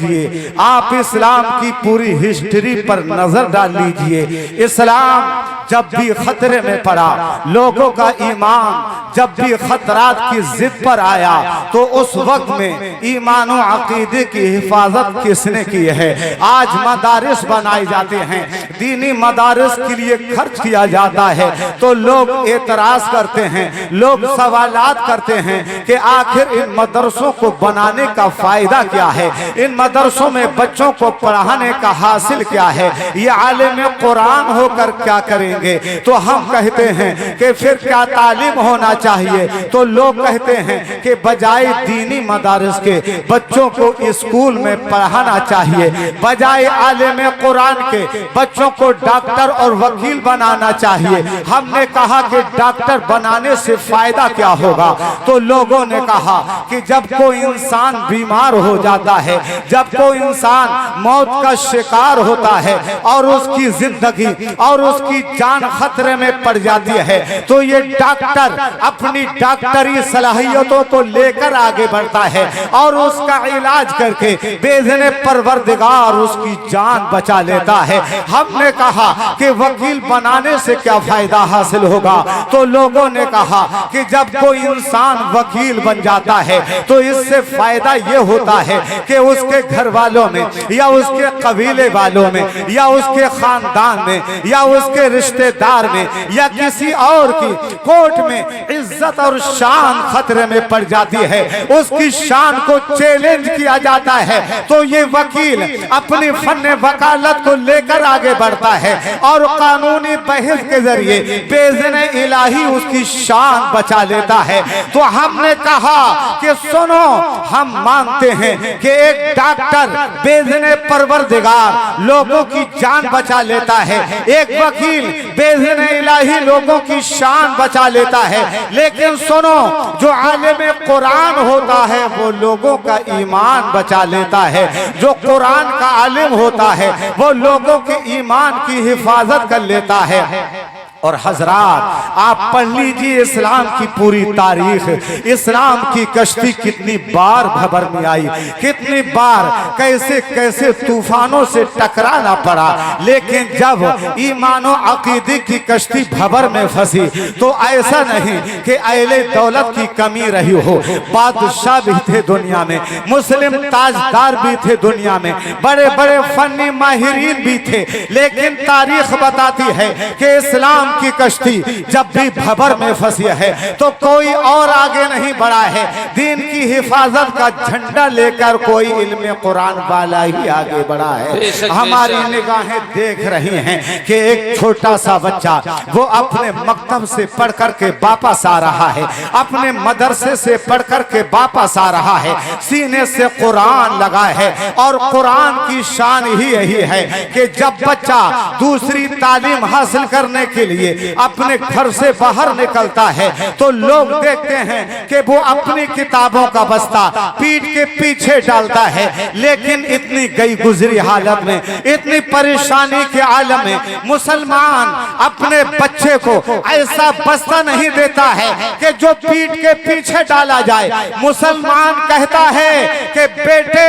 समझिए। आप इस्लाम की पूरी हिस्ट्री पर नजर डाल लीजिए। इस्लाम जब भी खतरे में पड़ा, लोगों का ईमान जब भी खतरात की जिद पर आया, तो उस वक्त में ईमान और अकीदे की हिफाजत किसने की है? आज मदारिस बनाए जाते हैं, दीनी मदारिस के लिए खर्च किया जाता है, तो लोग एतराज करते हैं, लोग सवालात करते हैं कि आखिर इन मदरसों को बनाने का फायदा क्या है, इन मदरसों में बच्चों को पढ़ाने का हासिल क्या है, ये आलिम कुरान होकर क्या करेंगे? तो हम कहते हैं कि फिर क्या तालीम होना चाहिए? तो लोग कहते हैं कि बजाय दीनी मदारिस के बच्चों को स्कूल में पढ़ाना चाहिए, बजाय आलिम कुरान के बच्चों को डॉक्टर और वकील बनाना चाहिए। हमने कहा कि डॉक्टर बनाने से फायदा क्या होगा? तो लोगों ने कहा कि जब कोई इंसान बीमार हो जाता है, जब कोई इंसान मौत का शिकार होता है और उसकी जिंदगी और उसकी जान खतरे में पड़ जाती है, तो ये डॉक्टर अपनी डॉक्टरी सलाहियतों को लेकर आगे बढ़ता है और उसका इलाज करके बेज़ने परवरदिगार उसकी जान बचा लेता है। हमने कहा कि वकील बनाने से क्या फायदा हासिल होगा? तो लोगों ने कहा कि जब कोई इंसान वकील बन जाता है तो इससे फायदा ये होता है कि उसके घर वालों में या उसके कबीले वालों में या उसके खानदान में या उसके रिश्तेदार में या किसी और की कोर्ट में इज्जत और शान खतरे में पड़ जाती है, उसकी शान को चैलेंज किया जाता है, तो ये वकील अपनी फन्ने वकालत को लेकर आगे बढ़ता है और कानूनी बहस के जरिए बेज़ने इलाही उसकी शान बचा लेता है। तो हमने कहा कि सुनो, हम मानते हैं कि एक डॉक्टर बेज़ने परवरदिगार लोगों की जान बचा लेता है, एक वकील बेज़ने इलाही लोगों की शान बचा लेता है, लेकिन सुनो, जो आलिम कुरान होता है वो लोगों का ईमान बचा लेता है, जो कुरान का आलिम होता है वो लोगों के ईमान की हिफाजत कर लेता है। और हजरात, आप पढ़ लीजिए इस्लाम की पूरी तारीख, इस्लाम की कश्ती कितनी बार भंवर में आई, कितनी बार कैसे कैसे तूफानों से टकराना पड़ा, लेकिन जब ईमान और अकीदे की कश्ती भंवर में फंसी तो ऐसा नहीं कि अहले दौलत की कमी रही हो, बादशाह भी थे दुनिया में, मुस्लिम ताजदार भी थे दुनिया में, बड़े बड़े फन्नी माहिरीन भी थे, लेकिन तारीख बताती है कि इस्लाम की कश्ती जब भी भंवर में फंसी है तो कोई और आगे नहीं बढ़ा है, दीन की हिफाजत का झंडा लेकर कोई इल्म कुरान वाला ही आगे बढ़ा है। हमारी निगाहें देख रही हैं कि एक छोटा सा बच्चा वो अपने मकतब से पढ़ कर के वापस आ रहा है, अपने मदरसे से पढ़ कर के वापस आ रहा है, सीने से कुरान लगा है। और कुरान की शान ही यही है कि जब बच्चा दूसरी तालीम हासिल करने के लिए अपने घर से बाहर निकलता है तो लोग देखते हैं कि वो अपनी किताबों का बस्ता पीठ के पीछे डालता है, लेकिन इतनी गई गुजरी हालत में, इतनी परेशानी के आलम में मुसलमान अपने बच्चे को ऐसा बस्ता नहीं देता है कि जो पीठ के पीछे डाला जाए। मुसलमान कहता है कि बेटे,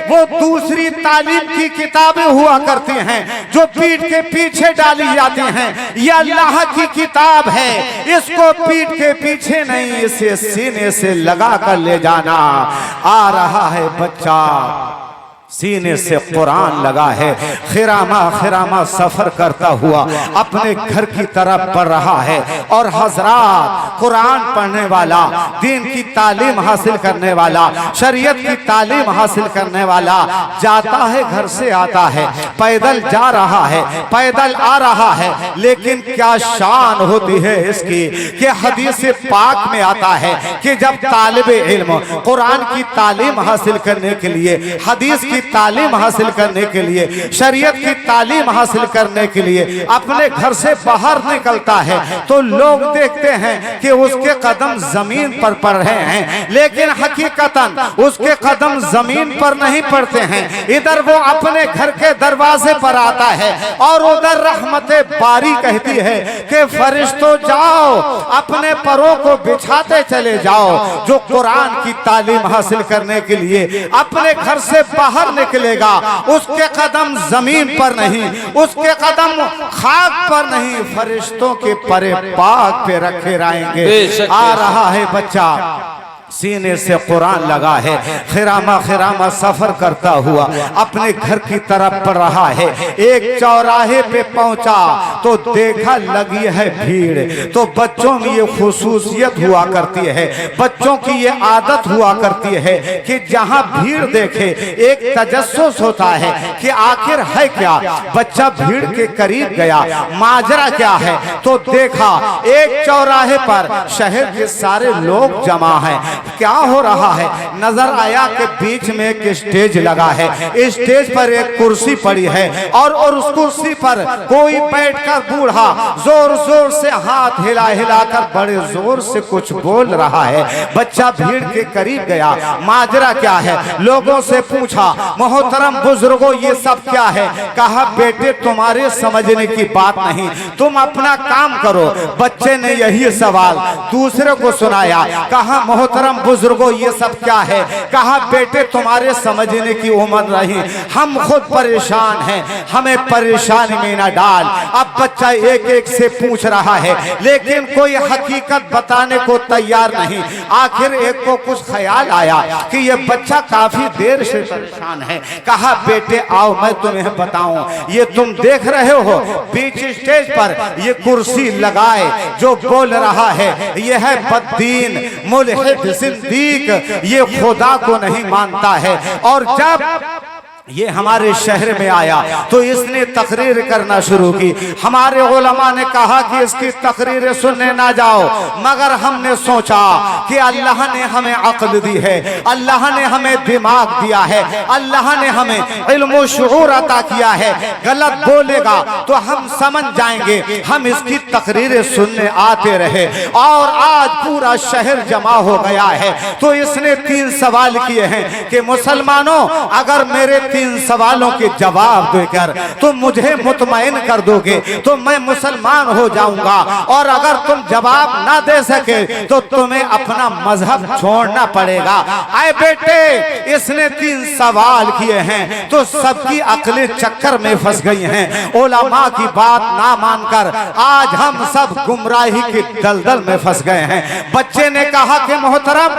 वो दूसरी तालीम की किताबें हुआ करती हैं जो पीठ के पीछे डाली जाती हैं, या अल्लाह की किताब है, इसको पीठ के पीछे नहीं, इसे सीने से लगा कर ले जाना। आ रहा है बच्चा, सीने से कुरान लगा है, खिरामा खिरामा सफर करता हुआ अपने घर की तरफ बढ़ रहा है। और हजरात, कुरान पढ़ने वाला, दीन की तालीम हासिल करने वाला, शरीयत की तालीम हासिल करने वाला जाता है, घर से आता है, पैदल जा रहा है, पैदल आ रहा है, लेकिन क्या शान होती है इसकी कि हदीस पाक में आता है कि जब तालिब इल्म कुरान की तालीम हासिल करने के लिए, हदीस की तालीम हासिल करने के लिए, शरीयत की तालीम हासिल करने के लिए अपने घर से बाहर निकलता है तो लोग देखते हैं कि उसके कदम जमीन पर पड़ रहे हैं, लेकिन हकीकतन उसके कदम जमीन पर नहीं पड़ते हैं। इधर वो अपने घर के दरवाजे पर आता है और उधर रहमते बारी कहती है कि फरिश्तों जाओ, अपने परों को बिछाते चले जाओ, जो कुरान की तालीम हासिल करने के लिए अपने घर से बाहर बाहर निकलेगा उसके कदम जमीन पर नहीं, उसके कदम खाक पर नहीं, फरिश्तों के परे पाक पे रखे रहेंगे। आ रहा है बच्चा, सीने से कुरान लगा है, खिरामा खिरामा सफर करता हुआ अपने घर की तरफ बढ़ रहा है। एक चौराहे पे पहुंचा तो देखा लगी है भीड़। तो बच्चों में ये खुसूसियत हुआ करती है, बच्चों की ये आदत हुआ करती है कि जहां भीड़ देखे एक तजस्सुस होता है कि आखिर है क्या। बच्चा भीड़ के करीब गया, माजरा क्या है, तो देखा एक चौराहे पर शहर के सारे लोग जमा हैं। क्या हो रहा है, नजर आया कि बीच में एक स्टेज लगा है, स्टेज पर एक कुर्सी पड़ी है और उस कुर्सी पर कोई बैठकर बूढ़ा जोर जोर से हाथ हिला हिलाकर बड़े जोर से कुछ बोल रहा है। बच्चा भीड़ के करीब गया, माजरा क्या है, लोगों से पूछा, मोहतरम बुजुर्गों ये सब क्या है। कहा बेटे तुम्हारे समझने की बात नहीं, तुम अपना काम करो। बच्चे ने यही सवाल दूसरे को सुनाया। कहा मोहतरम बुजुर्गों ये सब क्या है। कहा बेटे तुम्हारे समझने की उम्र नहीं, हम खुद परेशान हैं, हमें परेशानी में न डाल। अब बच्चा एक एक से पूछ रहा है लेकिन कोई हकीकत बताने को तैयार नहीं। आखिर एक को कुछ ख्याल आया कि ये बच्चा काफी देर से परेशान है। कहा बेटे आओ मैं तुम्हें बताऊं, ये तुम देख रहे हो बीच स्टेज पर ये कुर्सी लगाए जो बोल रहा है ये है बद्दीन मुल्हिद सिद्दीक, ये खुदा को नहीं मानता है। और जब ये हमारे शहर में आया तो इसने तकरीर करना शुरू की। हमारे उलमा ने कहा कि इसकी तकरीर सुनने ना जाओ, मगर हमने सोचा कि अल्लाह ने हमें अक्ल दी है, अल्लाह ने हमें दिमाग दिया है, अल्लाह ने हमें इल्म शुऊर अता किया है। गलत बोलेगा तो हम समझ जाएंगे, हम इसकी तकरीरें सुनने आते रहे। और आज पूरा शहर जमा हो गया है। तो इसने 3 सवाल किए हैं कि मुसलमानों अगर मेरे 3 सवालों के जवाब देकर तुम मुझे मुतमईन कर दोगे तो मैं मुसलमान हो जाऊंगा, और अगर तुम जवाब ना दे सके तो तुम्हें अपना मजहब छोड़ना पड़ेगा। आए बेटे इसने 3 सवाल किए हैं तो सबकी अक्लें चक्कर में फंस गई हैं। उलमा की बात ना मानकर आज हम सब गुमराही के दलदल में फंस गए हैं। बच्चे ने कहा कि मोहतरम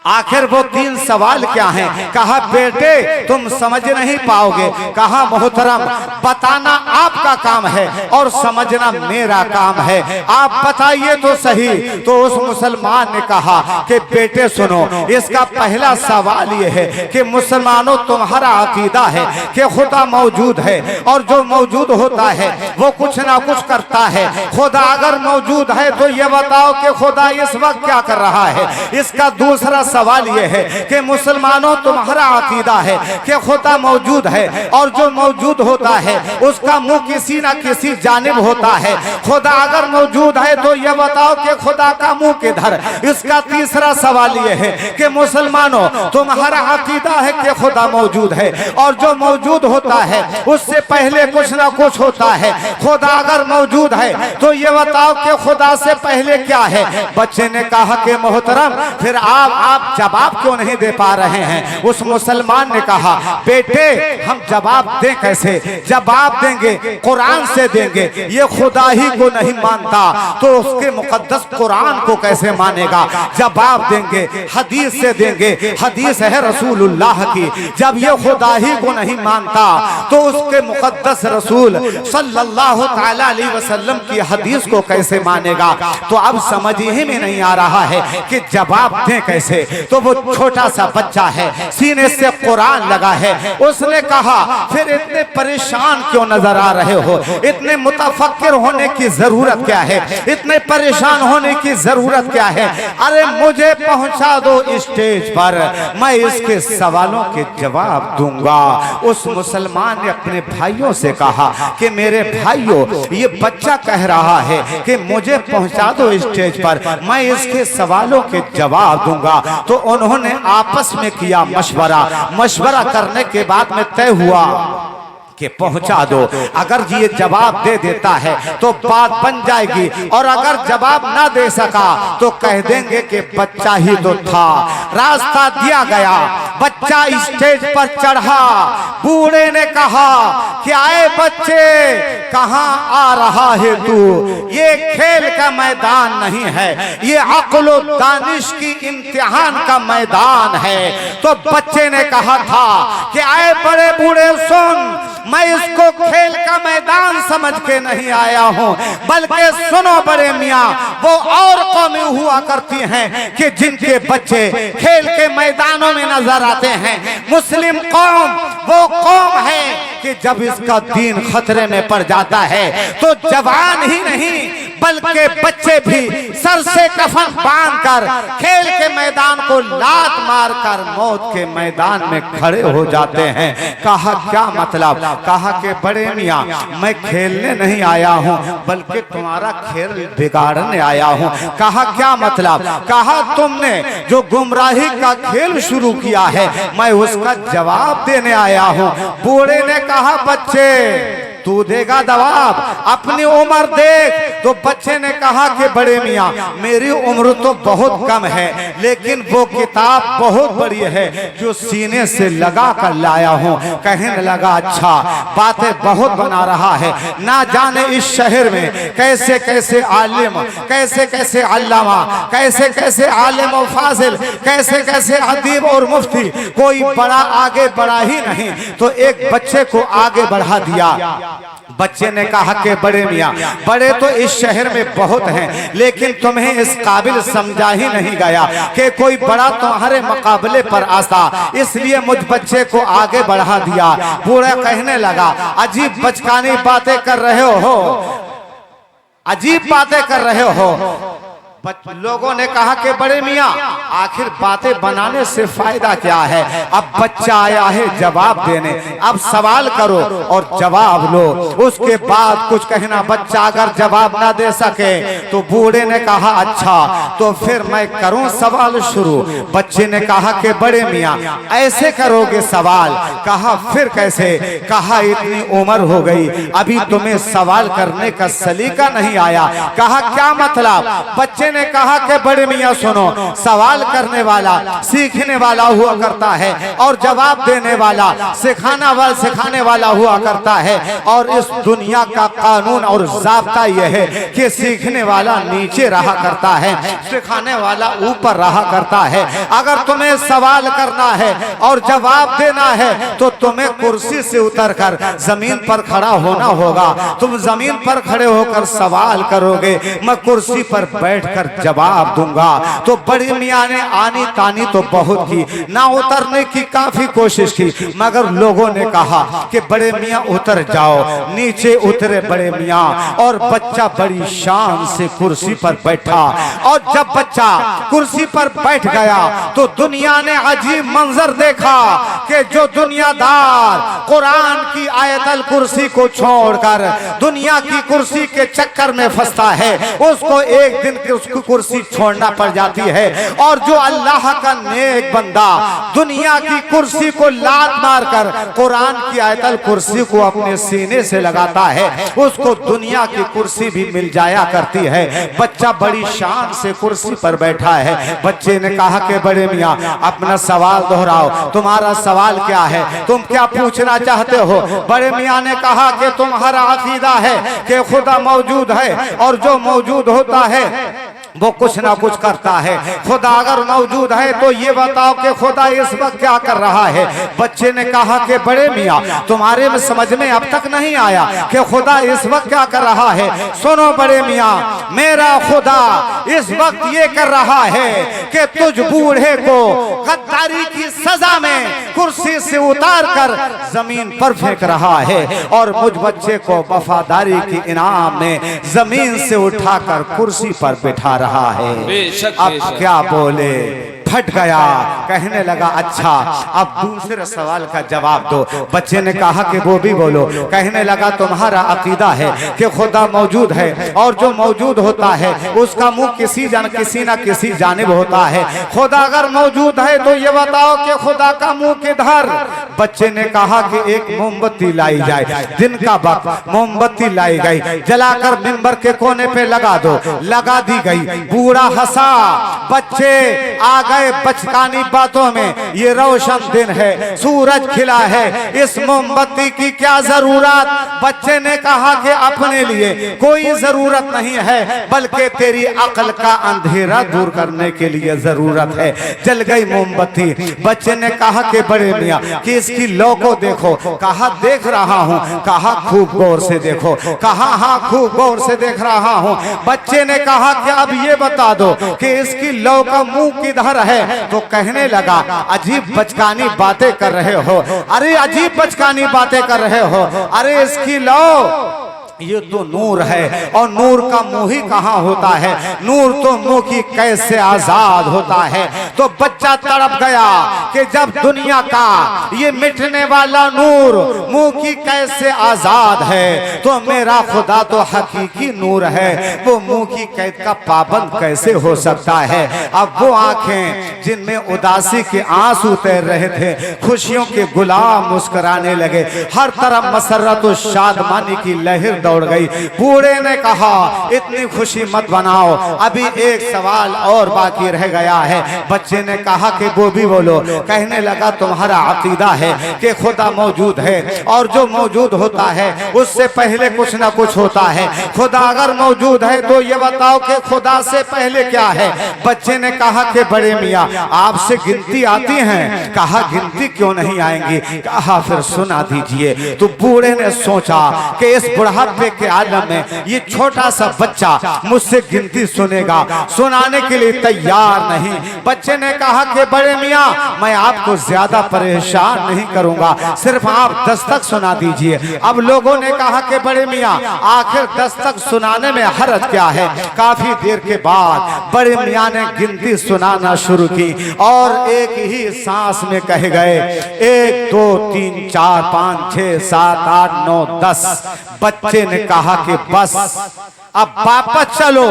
आखिर वो 3 सवाल क्या हैं। कहा बेटे तुम समझ नहीं पाओगे। कहा मोहतरम बताना आपका काम है और समझना मेरा काम है, आप बताइए तो सही। तो उस मुसलमान ने कहा कि बेटे सुनो, इसका पहला सवाल ये है कि मुसलमानों तुम्हारा अकीदा है कि खुदा मौजूद है और जो मौजूद होता है वो कुछ ना कुछ करता है। खुदा अगर मौजूद है तो ये बताओ कि खुदा इस वक्त क्या कर रहा है। इसका दूसरा सवाल यह है कि मुसलमानों तुम्हारा अकीदा है कि खुदा मौजूद है और जो मौजूद होता है उसका मुंह किसी ना किसी जानिब होता है। खुदा अगर मौजूद है तो यह बताओ कि खुदा का मुंह किधर। इसका तीसरा सवाल यह है कि मुसलमानों तुम्हारा अकीदा है कि खुदा मौजूद है और जो मौजूद होता है उससे पहले कुछ ना कुछ होता है। खुदा अगर मौजूद है तो यह बताओ कि खुदा से पहले क्या है। बच्चे ने कहा कि मोहतरम फिर आप जवाब क्यों नहीं दे पा रहे हैं। उस मुसलमान ने कहा बेटे हम जवाब दें कैसे, जवाब देंगे कुरान से देंगे। ये खुदा ही को नहीं मानता तो उसके मुकद्दस कुरान को कैसे मानेगा। जवाब देंगे हदीस से देंगे, हदीस है रसूलुल्लाह की। जब ये खुदा ही को नहीं मानता तो उसके मुकद्दस रसूल सल्लल्लाहु तआला अलैहि वसल्लम की हदीस को कैसे मानेगा। तो अब समझ ही में नहीं आ रहा है कि जवाब दें कैसे। तो वो छोटा सा बच्चा है, सीने से कुरान लगा है। उसने कहा फिर इतने परेशान क्यों नजर आ रहे हो, इतने मुतफक्किर होने की जरूरत क्या है, इतने परेशान होने की जरूरत क्या है। अरे मुझे पहुंचा दो स्टेज पर, मैं इसके सवालों के जवाब दूंगा। उस मुसलमान ने अपने भाइयों से कहा कि मेरे भाइयों ये बच्चा कह रहा है कि मुझे पहुंचा दो स्टेज पर, मैं इसके सवालों के जवाब दूंगा। तो उन्होंने आपस में किया मशवरा। मशवरा करने के बाद में तय हुआ कि पहुंचा दो। अगर ये जवाब दे देता है तो बात बन जाएगी, और अगर जवाब ना दे सका तो कह देंगे कि बच्चा ही तो था। रास्ता दिया गया, बच्चा स्टेज पर चढ़ा। बूढ़े ने कहा कि आए बच्चे, कहां आ रहा है तू? ये खेल का मैदान नहीं है, ये अक्ल और दानिश की इम्तिहान का मैदान है। तो बच्चे ने कहा था कि आए बड़े बूढ़े सुन, मैं इसको खेल का मैदान समझ के नहीं आया हूँ, बल्कि सुनो बड़े मियाँ, वो और कौमें हुआ करती हैं कि जिनके बच्चे खेल के मैदानों में नजर आते हैं। मुस्लिम कौम वो कौम है कि जब इसका दीन खतरे में पड़ जाता है तो जवान ही नहीं बल्कि बच्चे भी सर से कफन बांधकर खेल के मैदान को लात मारकर मौत के मैदान में खड़े हो जाते हैं। कहा क्या मतलब? कहा कि बड़े मियाँ, मैं खेलने नहीं आया हूँ बल्कि तुम्हारा खेल बिगाड़ने आया हूँ। कहा क्या मतलब? कहा तुमने जो गुमराही का खेल शुरू किया है मैं उसका जवाब देने आया हूँ। बूढ़े ने कहा बच्चे तू देगा जवाब, अपनी उम्र देख। तो बच्चे ने कहा कि बड़े मियाँ, मेरी उम्र तो बहुत कम है लेकिन वो किताब बहुत बड़ी है जो सीने से लगा कर लाया हूँ। कहने लगा अच्छा, बातें बहुत बना रहा है, ना जाने इस शहर में कैसे कैसे आलिम, कैसे कैसे अल्लामा, कैसे कैसे आलिम और फाजिल, कैसे कैसे अदीब और मुफ्ती, कोई बड़ा आगे बढ़ा ही नहीं। तो एक बच्चे को आगे बढ़ा दिया। बच्चे ने कहा कि बड़े मियाँ, बड़े तो इस शहर में बहुत हैं लेकिन तुम्हें इस काबिल समझा ही नहीं गया कि कोई बड़ा तुम्हारे मुकाबले पर आता, इसलिए मुझ बच्चे को आगे बढ़ा दिया। बूढ़ा कहने लगा अजीब बचकानी बातें कर रहे हो, अजीब बातें कर रहे हो। लोगों ने कहा कि बड़े मियाँ, आखिर बातें बनाने से फायदा क्या है? अब बच्चा आया है जवाब देने, अब सवाल करो और जवाब लो, उसके बाद कुछ कहना। बच्चा अगर जवाब ना दे सके तो बूढ़े ने कहा अच्छा तो फिर मैं करूं सवाल शुरू। बच्चे ने कहा कि बड़े मियाँ ऐसे करोगे सवाल? कहा फिर कैसे? कहा इतनी उम्र हो गई अभी तुम्हें सवाल करने का सलीका नहीं आया। कहा क्या मतलब? बच्चे ने कहा कि बड़े मियाँ सुनो, सवाल करने वाला सीखने वाला हुआ करता है और जवाब देने वाला सिखाने वाला हुआ करता है। और इस दुनिया का कानून और ज़ाब्ता यह है कि सीखने वाला नीचे रहा करता है, सिखाने वाला ऊपर रहा करता है। अगर तुम्हें सवाल करना है और जवाब देना है तो तुम्हें कुर्सी से उतरकर जमीन पर खड़ा होना होगा। तुम जमीन पर खड़े होकर सवाल करोगे, मैं कुर्सी पर बैठकर जवाब दूंगा। तो बड़े मियाँ ने आनी तानी तो बहुत की, ना उतरने की काफी कोशिश की, मगर लोगों ने कहा कि बड़े मियाँ उतर जाओ। नीचे उतरे बड़े मियाँ और बच्चा बड़ी शान से कुर्सी पर बैठा। और जब बच्चा कुर्सी पर बैठ गया तो दुनिया ने अजीब मंजर देखा कि जो दुनियादार कुरान की आयतल कुर्सी को छोड़कर दुनिया की कुर्सी के चक्कर में फंसता है, उसको एक दिन उसकी कुर्सी छोड़ना पड़ जाती है। और जो अल्लाह का नेक बंदा दुनिया की कुर्सी को लात मारकर कुरान की आयतल कुर्सी को अपने सीने से लगाता है, उसको दुनिया की कुर्सी भी मिल जाया करती है। बच्चा बड़ी शान से कुर्सी पर बैठा है। बच्चे ने कहा कि बड़े मियाँ अपना सवाल दोहराओ, तुम्हारा सवाल क्या है? तुम क्या पूछना चाहते हो? बड़े मियाँ ने कहा कि तुम्हारा अकीदा है कि खुदा मौजूद है और जो मौजूद होता है वो कुछ ना कुछ करता है। खुदा अगर मौजूद है तो ये बताओ कि खुदा इस वक्त क्या कर रहा है? बच्चे ने कहा कि बड़े मियाँ तुम्हारे में समझ में अब तक नहीं आया कि खुदा इस वक्त क्या कर रहा है। सुनो बड़े मियाँ, मेरा खुदा इस वक्त ये कर रहा है कि तुझ बूढ़े को गद्दारी की सजा में कुर्सी से उतार कर जमीन पर फेंक रहा है और मुझ बच्चे को वफादारी की इनाम में जमीन से उठाकर कुर्सी पर बिठा रहा है। अब क्या बोले? घट गया। कहने लगा अच्छा अब दूसरे सवाल का जवाब दो। बच्चे ने कहा कि वो भी बोलो। कहने लगा तुम्हारा अकीदा है कि खुदा मौजूद है और जो मौजूद होता है उसका मुंह किसी न किसी जानिब होता है। खुदा अगर मौजूद है तो ये बताओ कि खुदा का मुंह किधर? बच्चे ने कहा कि एक मोमबत्ती लाई जाए। दिन का वक्त मोमबत्ती लाई गई, जलाकर मिंबर के कोने पे लगा दो। लगा दी गई। बूढ़ा हंसा। बच्चे आ गए बचकानी बातों में। ये रोशन दिन है, सूरज खिला है, इस मोमबत्ती की क्या जरूरत? बच्चे ने कहा कि अपने लिए कोई जरूरत नहीं है बल्कि तेरी अक्ल का अंधेरा दूर करने के लिए जरूरत है। जल गई मोमबत्ती। बच्चे ने कहा कि बड़े मियाँ कि इसकी लौ को देखो। कहा देख रहा हूँ। कहा खूब गौर से देखो। कहा हाँ खूब गौर से देख रहा हूँ। बच्चे ने कहा कि अब ये बता दो कि इसकी लौ का मुंह किधर है? तो कहने लगा अजीब बचकानी बातें कर रहे हो। अरे अजीब बचकानी बातें कर रहे हो। अरे इसकी लौ ये तो नूर है और नूर का मुंह ही कहाँ होता है? नूर तो मुंह की कैसे आजाद होता है? तो बच्चा तड़प गया कि जब दुनिया का ये मिटने वाला नूर मुंह की कैसे आजाद है तो मेरा खुदा तो हकीकी नूर है, वो मुंह की कैद का पाबंद कैसे हो सकता है? अब वो आंखें जिनमें उदासी के आंसू तैर रहे थे खुशियों के गुलाम मुस्कुराने लगे। हर तरफ मसरत और शादमानी की लहर दौड़ गई। बूढ़े ने कहा इतनी खुशी मत बनाओ, अभी एक सवाल और बाकी रह गया है। बच्चे ने कहा कि वो भी बोलो। कहने लगा तुम्हारा अकीदा है कि खुदा मौजूद है और जो मौजूद होता है उससे पहले कुछ ना कुछ होता है। खुदा अगर मौजूद है तो ये बताओ कि खुदा से पहले क्या है? बच्चे ने कहा कि बड़े मियाँ आपसे गिनती आती है। कहा गिनती क्यों नहीं आएंगी? कहा फिर सुना दीजिए। तो बूढ़े ने सोचा कि इस बुढ़ापे के आलम में ये छोटा सा बच्चा मुझसे गिनती सुनेगा, सुनाने के लिए तैयार नहीं। बच्चे ने कहा कि बड़े मियाँ मैं आपको ज्यादा परेशान नहीं करूंगा, सिर्फ आप दस्तक सुना दीजिए। अब लोगों ने कहा कि बड़े मियाँ आखिर दस्तक सुनाने में हर्ज क्या है? काफी देर के बाद बड़े मियाँ ने गिनती सुनाना शुरू की और एक ही सांस में कहे गए 1 2 3 4 5 6 7 8 9 10। बच्चे ने कहा कि बस अब वापस चलो।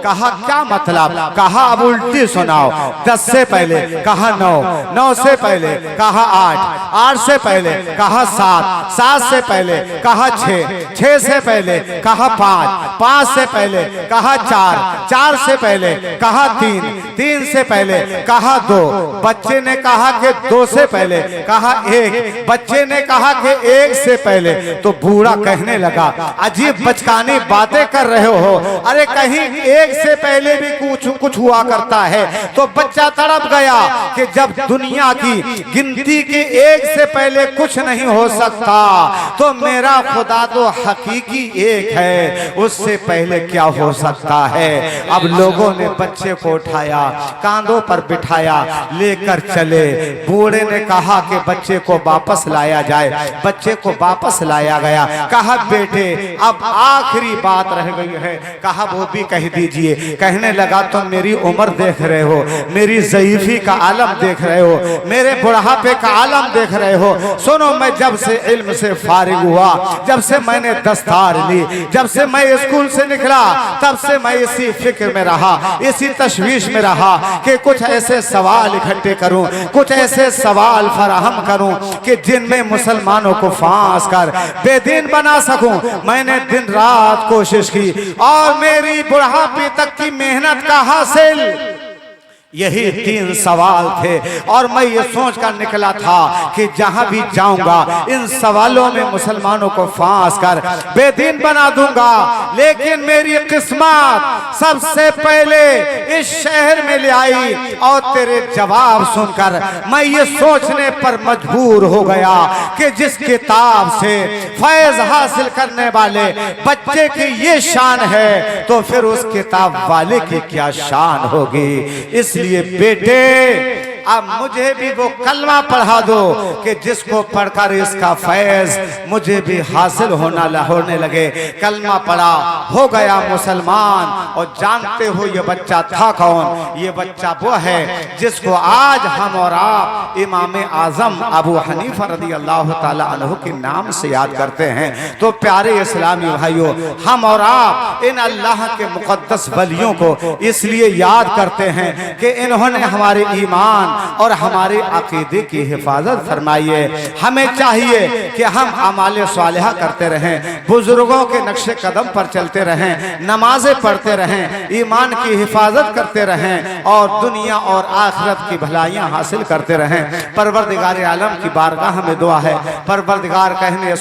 कहा क्या मतलब? कहा अब उल्टी सुनाओ। 10 से पहले कहा 9, 9 से पहले कहा 8, 8 से पहले कहा 7, 7 से पहले कहा 6, 6 से पहले कहा 5, 5 से पहले कहा 4, 4 से पहले कहा 3, 3 से पहले कहा 2। बच्चे ने कहा कि 2 से पहले कहा 1। बच्चे ने कहा कि 1 से पहले। तो बूढ़ा कहने लगा अजीब बचकानी बातें कर रहे हो। अरे कहीं 1 से पहले भी कुछ हुआ करता है। तो बच्चा तड़प गया कि जब दुनिया की गिनती के 1 से पहले कुछ नहीं हो सकता तो मेरा खुदा तो हकीकी एक है, उससे पहले क्या हो सकता है? अब लोगों ने बच्चे को उठाया, कांधों पर बिठाया, लेकर चले। बूढ़े ने कहा कि बच्चे को वापस लाया जाए। बच्चे को वापस लाया गया। कहा बेटे अब आखिरी बात रह गई है। कहा वो भी कह दीजिए। कहने लगा तुम मेरी उम्र देख रहे हो, मेरी ज़ईफ़ी का आलम देख रहे हो, मेरे बुढ़ापे का आलम देख रहे हो। सुनो मैं जब से इल्म से फारिग हुआ, जब से मैंने दस्तार ली, जब से मैं स्कूल से निकला तब से मैं इसी फिक्र में रहा, इसी तशवीश में रहा कि कुछ ऐसे सवाल इकट्ठे करूं, कुछ ऐसे सवाल फराहम करूं कि जिनमें मुसलमानों को फांस कर बेदीन बना सकूं। मैंने दिन रात कोशिश की और मेरी बुढ़ापे तक की मेहनत का हासिल यही 3 सवाल थे और मैं ये सोच कर निकला था कि जहां भी जाऊंगा इन सवालों में मुसलमानों को फांस कर बेदीन बना दूंगा। लेकिन मेरी किस्मत सबसे पहले इस शहर में ले आई और तेरे जवाब सुनकर मैं ये सोचने पर मजबूर हो गया कि जिस किताब से फैज हासिल करने वाले बच्चे की ये शान है तो फिर उस किताब वाले की क्या शान होगी। इसलिए बेटे अब मुझे भी वो कलमा पढ़ा दो कि जिसको पढ़कर इसका फैज मुझे भी हासिल होने लगे। कलमा पढ़ा, हो गया मुसलमान। और जानते हो ये बच्चा था कौन? ये बच्चा वो है जिसको आज हम और आप इमाम आजम अबू हनीफा रज़ी अल्लाह ताला अन्हु के नाम से याद करते हैं। तो प्यारे इस्लामी भाइयों, हम और आप इन अल्लाह के मुकद्दस वलियों को इसलिए याद करते हैं कि इन्होंने हमारे ईमान और हमारे अकीदे की हिफाजत फरमाई है। हमें चाहिए कि हम अमाल सालिहा करते रहें, बुजुर्गों के नक्शे कदम पर चलते रहें, नमाजें पढ़ते रहें, ईमान की हिफाजत करते रहें और दुनिया और आखिरत की भलाइयां हासिल करते रहें। परवरदिगार आलम की बारगाह में दुआ है, परवरदिगार कहने